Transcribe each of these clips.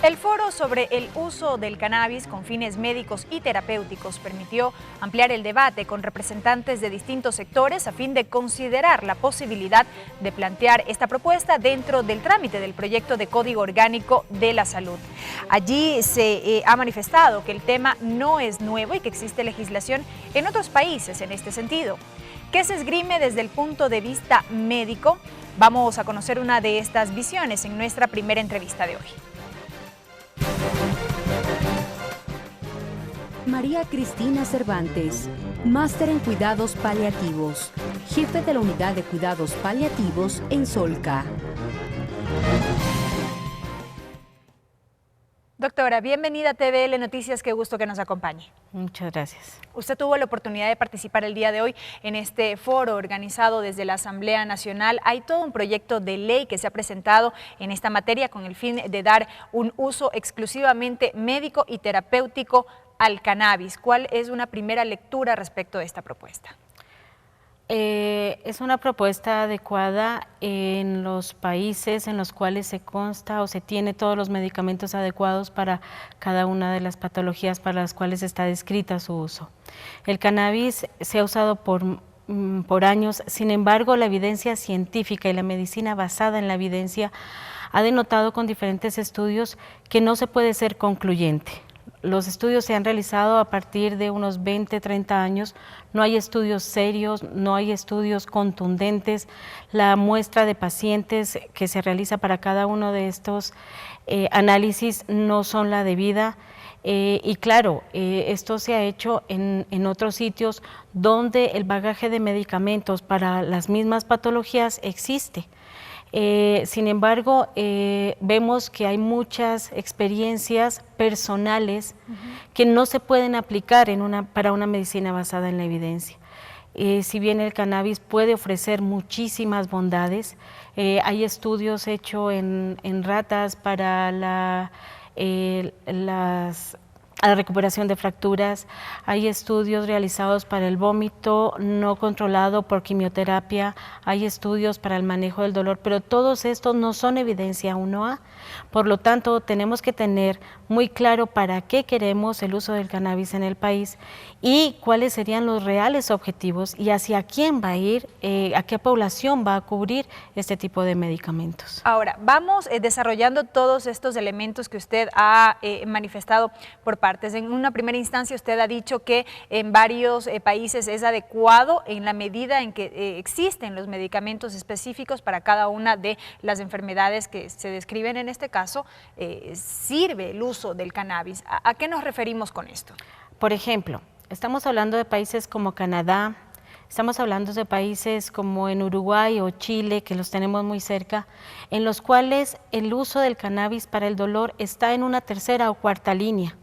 El foro sobre el uso del cannabis con fines médicos y terapéuticos permitió ampliar el debate con representantes de distintos sectores a fin de considerar la posibilidad de plantear esta propuesta dentro del trámite del proyecto de Código Orgánico de la Salud. Allí se ha manifestado que el tema no es nuevo y que existe legislación en otros países en este sentido. ¿Qué se esgrime desde el punto de vista médico? Vamos a conocer una de estas visiones en nuestra primera entrevista de hoy. María Cristina Cervantes, máster en cuidados paliativos, jefe de la unidad de cuidados paliativos en Solca. Doctora, bienvenida a TVL Noticias, qué gusto que nos acompañe. Muchas gracias. Usted tuvo la oportunidad de participar el día de hoy en este foro organizado desde la Asamblea Nacional. Hay todo un proyecto de ley que se ha presentado en esta materia con el fin de dar un uso exclusivamente médico y terapéutico al cannabis. ¿Cuál es una primera lectura respecto de esta propuesta? Es una propuesta adecuada en los países en los cuales se consta o se tiene todos los medicamentos adecuados para cada una de las patologías para las cuales está descrita su uso. El cannabis se ha usado por años, sin embargo, la evidencia científica y la medicina basada en la evidencia ha denotado con diferentes estudios que no se puede ser concluyente. Los estudios se han realizado a partir de unos 20, 30 años, no hay estudios serios, no hay estudios contundentes, la muestra de pacientes que se realiza para cada uno de estos análisis no son la debida y claro, esto se ha hecho en otros sitios donde el bagaje de medicamentos para las mismas patologías existe. Sin embargo, vemos que hay muchas experiencias personales que no se pueden aplicar para una medicina basada en la evidencia. Si bien el cannabis puede ofrecer muchísimas bondades, hay estudios hechos en ratas para la recuperación de fracturas, hay estudios realizados para el vómito no controlado por quimioterapia, hay estudios para el manejo del dolor, pero todos estos no son evidencia 1A, por lo tanto tenemos que tener muy claro para qué queremos el uso del cannabis en el país y cuáles serían los reales objetivos y hacia quién va a ir, a qué población va a cubrir este tipo de medicamentos. Ahora, vamos desarrollando todos estos elementos que usted ha manifestado por partes. En una primera instancia usted ha dicho que en varios países es adecuado en la medida en que existen los medicamentos específicos para cada una de las enfermedades que se describen en este caso, sirve el uso del cannabis. ¿A qué nos referimos con esto? Por ejemplo, estamos hablando de países como Canadá, estamos hablando de países como en Uruguay o Chile, que los tenemos muy cerca, en los cuales el uso del cannabis para el dolor está en una tercera o cuarta línea,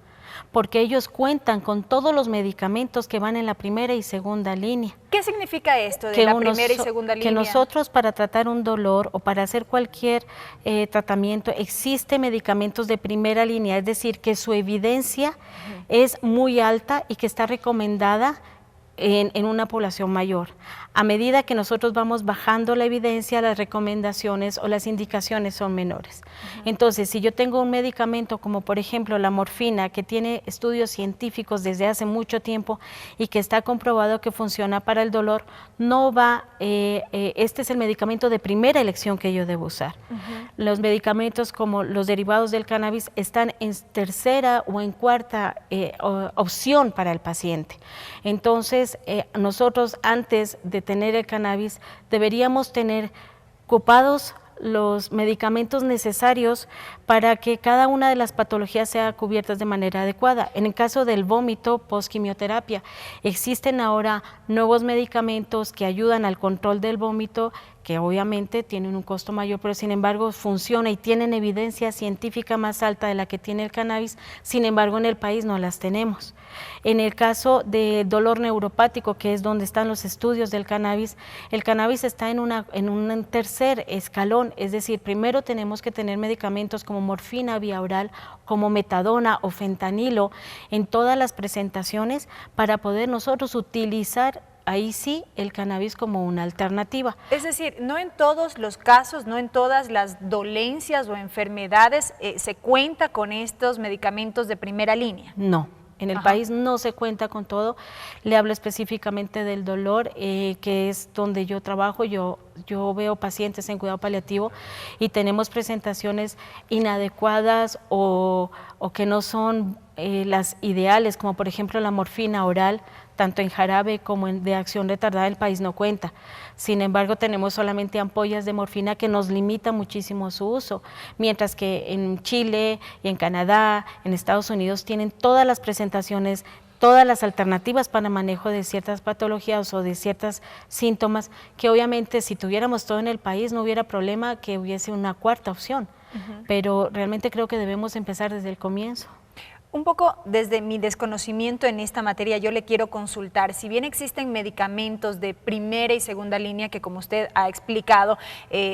porque ellos cuentan con todos los medicamentos que van en la primera y segunda línea. ¿Qué significa esto de la primera y segunda línea? Que nosotros para tratar un dolor o para hacer cualquier tratamiento existen medicamentos de primera línea, es decir, que su evidencia es muy alta y que está recomendada en una población mayor. A medida que nosotros vamos bajando la evidencia, las recomendaciones o las indicaciones son menores. Entonces, si yo tengo un medicamento como por ejemplo la morfina, que tiene estudios científicos desde hace mucho tiempo y que está comprobado que funciona para el dolor, no va, este es el medicamento de primera elección que yo debo usar. Los medicamentos como los derivados del cannabis están en tercera o en cuarta opción para el paciente. Entonces, nosotros antes de tener el cannabis deberíamos tener ocupados los medicamentos necesarios para que cada una de las patologías sea cubiertas de manera adecuada. En el caso del vómito post-quimioterapia, existen ahora nuevos medicamentos que ayudan al control del vómito, que obviamente tienen un costo mayor, pero sin embargo funciona y tienen evidencia científica más alta de la que tiene el cannabis, sin embargo en el país no las tenemos. En el caso de dolor neuropático, que es donde están los estudios del cannabis, el cannabis está en un tercer escalón, es decir, primero tenemos que tener medicamentos como morfina vía oral, como metadona o fentanilo en todas las presentaciones para poder nosotros utilizar ahí sí el cannabis como una alternativa. Es decir, no en todos los casos, no en todas las dolencias o enfermedades se cuenta con estos medicamentos de primera línea. No. En el país no se cuenta con todo. Le hablo específicamente del dolor, que es donde yo trabajo. Yo veo pacientes en cuidado paliativo y tenemos presentaciones inadecuadas o que no son las ideales, como por ejemplo la morfina oral, tanto en jarabe como de acción retardada, el país no cuenta. Sin embargo, tenemos solamente ampollas de morfina que nos limita muchísimo su uso, mientras que en Chile y en Canadá, en Estados Unidos, tienen todas las presentaciones, todas las alternativas para manejo de ciertas patologías o de ciertos síntomas, que obviamente si tuviéramos todo en el país no hubiera problema que hubiese una cuarta opción, pero realmente creo que debemos empezar desde el comienzo. Un poco desde mi desconocimiento en esta materia, yo le quiero consultar, si bien existen medicamentos de primera y segunda línea que, como usted ha explicado,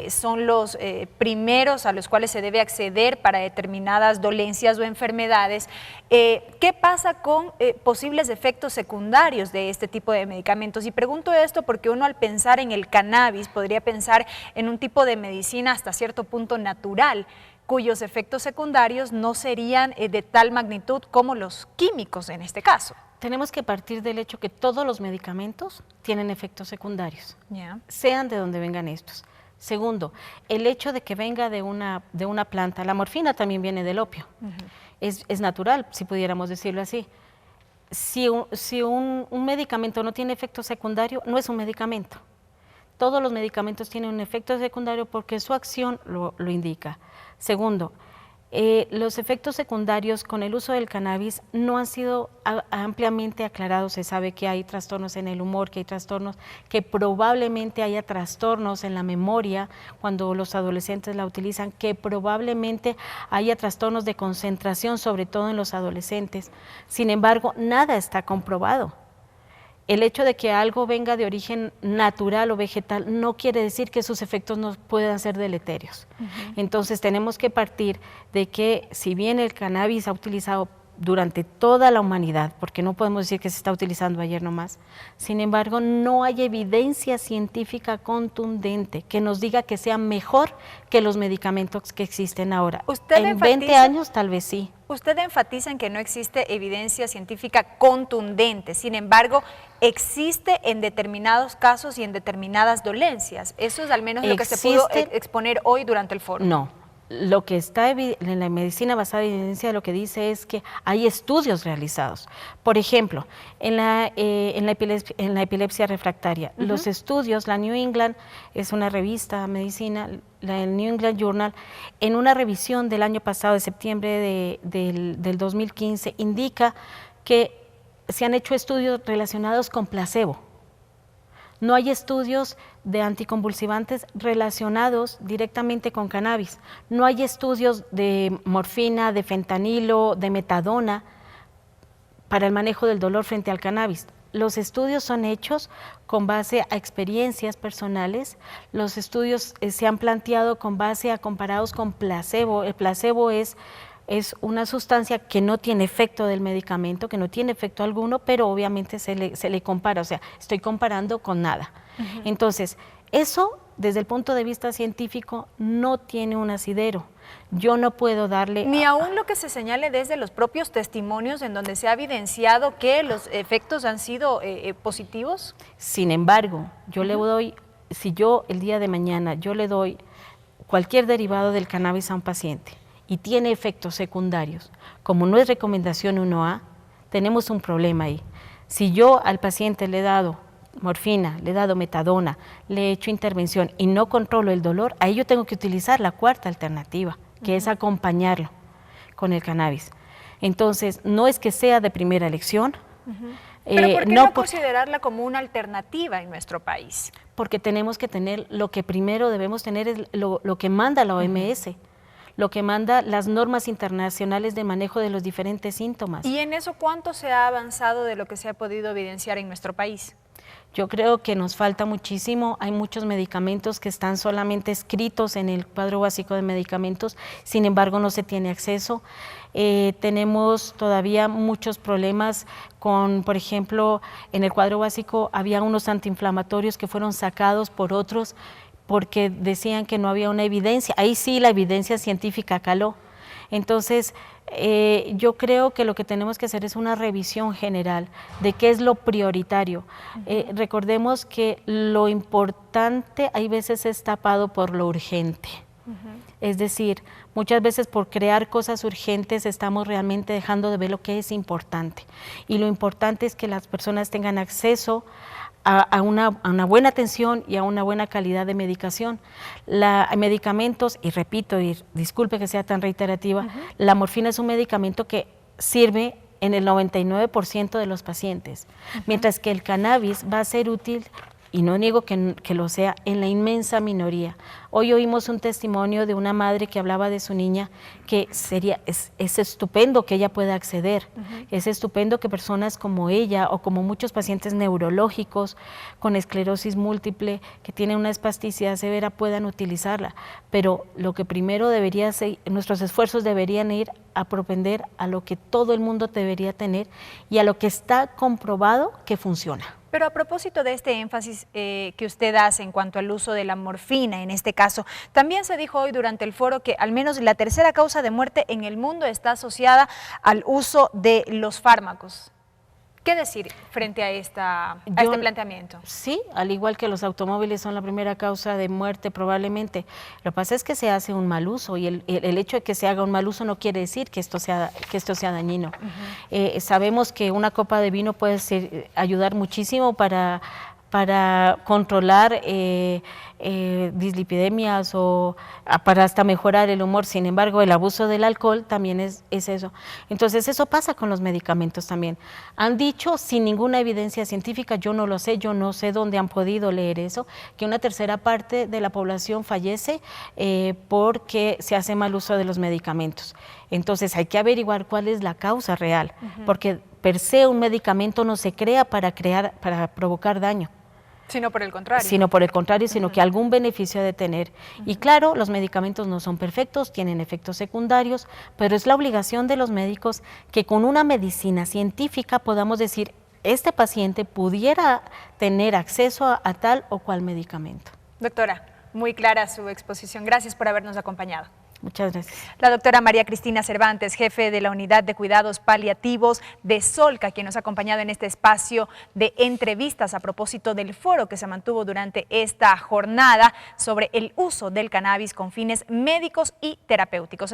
son los primeros a los cuales se debe acceder para determinadas dolencias o enfermedades, ¿qué pasa con posibles efectos secundarios de este tipo de medicamentos? Y pregunto esto porque uno, al pensar en el cannabis, podría pensar en un tipo de medicina hasta cierto punto natural, cuyos efectos secundarios no serían de tal magnitud como los químicos en este caso. Tenemos que partir del hecho que todos los medicamentos tienen efectos secundarios, sean de donde vengan estos. Segundo, el hecho de que venga de una planta, la morfina también viene del opio, es natural, si pudiéramos decirlo así. Si un medicamento no tiene efecto secundario, no es un medicamento. Todos los medicamentos tienen un efecto secundario porque su acción lo indica. Segundo, los efectos secundarios con el uso del cannabis no han sido ampliamente aclarados. Se sabe que hay trastornos en el humor, que hay trastornos, que probablemente haya trastornos en la memoria cuando los adolescentes la utilizan, que probablemente haya trastornos de concentración, sobre todo en los adolescentes. Sin embargo, nada está comprobado. El hecho de que algo venga de origen natural o vegetal no quiere decir que sus efectos no puedan ser deleterios. Entonces tenemos que partir de que, si bien el cannabis ha utilizado durante toda la humanidad, porque no podemos decir que se está utilizando ayer nomás, sin embargo no hay evidencia científica contundente que nos diga que sea mejor que los medicamentos que existen ahora. En 20 años tal vez sí. Usted enfatiza en que no existe evidencia científica contundente, sin embargo, existe en determinados casos y en determinadas dolencias. Eso es al menos lo que se pudo exponer hoy durante el foro. No. Lo que está en la medicina basada en evidencia, lo que dice es que hay estudios realizados. Por ejemplo, en la epilepsia refractaria, los estudios, la New England es una revista de medicina, la New England Journal, en una revisión del año pasado, de septiembre del 2015, indica que se han hecho estudios relacionados con placebo. No hay estudios de anticonvulsivantes relacionados directamente con cannabis. No hay estudios de morfina, de fentanilo, de metadona para el manejo del dolor frente al cannabis. Los estudios son hechos con base a experiencias personales. Los estudios se han planteado con base a comparados con placebo. El placebo es una sustancia que no tiene efecto del medicamento, que no tiene efecto alguno, pero obviamente se le compara, o sea, estoy comparando con nada. Entonces, eso desde el punto de vista científico no tiene un asidero. Yo no puedo darle... Ni aún lo que se señale desde los propios testimonios en donde se ha evidenciado que los efectos han sido positivos. Sin embargo, yo le doy, si yo el día de mañana yo le doy cualquier derivado del cannabis a un paciente y tiene efectos secundarios, como no es recomendación 1A, tenemos un problema ahí. Si yo al paciente le he dado morfina, le he dado metadona, le he hecho intervención y no controlo el dolor, ahí yo tengo que utilizar la cuarta alternativa, que es acompañarlo con el cannabis. Entonces, no es que sea de primera elección. ¿Pero por qué no considerarla como una alternativa en nuestro país? Porque tenemos que tener, lo que primero debemos tener es lo que manda la OMS, lo que manda las normas internacionales de manejo de los diferentes síntomas. ¿Y en eso cuánto se ha avanzado de lo que se ha podido evidenciar en nuestro país? Yo creo que nos falta muchísimo, hay muchos medicamentos que están solamente escritos en el cuadro básico de medicamentos, sin embargo no se tiene acceso. Tenemos todavía muchos problemas con, por ejemplo, en el cuadro básico había unos antiinflamatorios que fueron sacados por otros porque decían que no había una evidencia, ahí sí la evidencia científica caló. Entonces, yo creo que lo que tenemos que hacer es una revisión general de qué es lo prioritario. Recordemos que lo importante hay veces es tapado por lo urgente. Es decir, muchas veces por crear cosas urgentes estamos realmente dejando de ver lo que es importante. Y lo importante es que las personas tengan acceso a una buena atención y a una buena calidad de medicación. Medicamentos, y repito, y disculpe que sea tan reiterativa, la morfina es un medicamento que sirve en el 99% de los pacientes, mientras que el cannabis va a ser útil, y no niego que lo sea, en la inmensa minoría. Hoy oímos un testimonio de una madre que hablaba de su niña que es estupendo que ella pueda acceder, es estupendo que personas como ella o como muchos pacientes neurológicos con esclerosis múltiple que tienen una espasticidad severa puedan utilizarla, pero lo que primero debería ser, nuestros esfuerzos deberían ir a propender a lo que todo el mundo debería tener y a lo que está comprobado que funciona. Pero a propósito de este énfasis que usted hace en cuanto al uso de la morfina, en este caso, también se dijo hoy durante el foro que al menos la tercera causa de muerte en el mundo está asociada al uso de los fármacos. ¿Qué decir frente a este planteamiento? Sí, al igual que los automóviles son la primera causa de muerte probablemente. Lo que pasa es que se hace un mal uso y el hecho de que se haga un mal uso no quiere decir que esto sea dañino. Sabemos que una copa de vino puede ayudar muchísimo para controlar dislipidemias o para hasta mejorar el humor. Sin embargo, el abuso del alcohol también es eso. Entonces, eso pasa con los medicamentos también. Han dicho, sin ninguna evidencia científica, yo no lo sé, yo no sé dónde han podido leer eso, que una tercera parte de la población fallece porque se hace mal uso de los medicamentos. Entonces, hay que averiguar cuál es la causa real, porque per se un medicamento no se crea para provocar daño. Sino por el contrario. Sino por el contrario, sino que algún beneficio ha de tener. Y claro, los medicamentos no son perfectos, tienen efectos secundarios, pero es la obligación de los médicos que con una medicina científica podamos decir, este paciente pudiera tener acceso a tal o cual medicamento. Doctora, muy clara su exposición. Gracias por habernos acompañado. Muchas gracias. La doctora María Cristina Cervantes, jefe de la Unidad de Cuidados Paliativos de Solca, quien nos ha acompañado en este espacio de entrevistas a propósito del foro que se mantuvo durante esta jornada sobre el uso del cannabis con fines médicos y terapéuticos.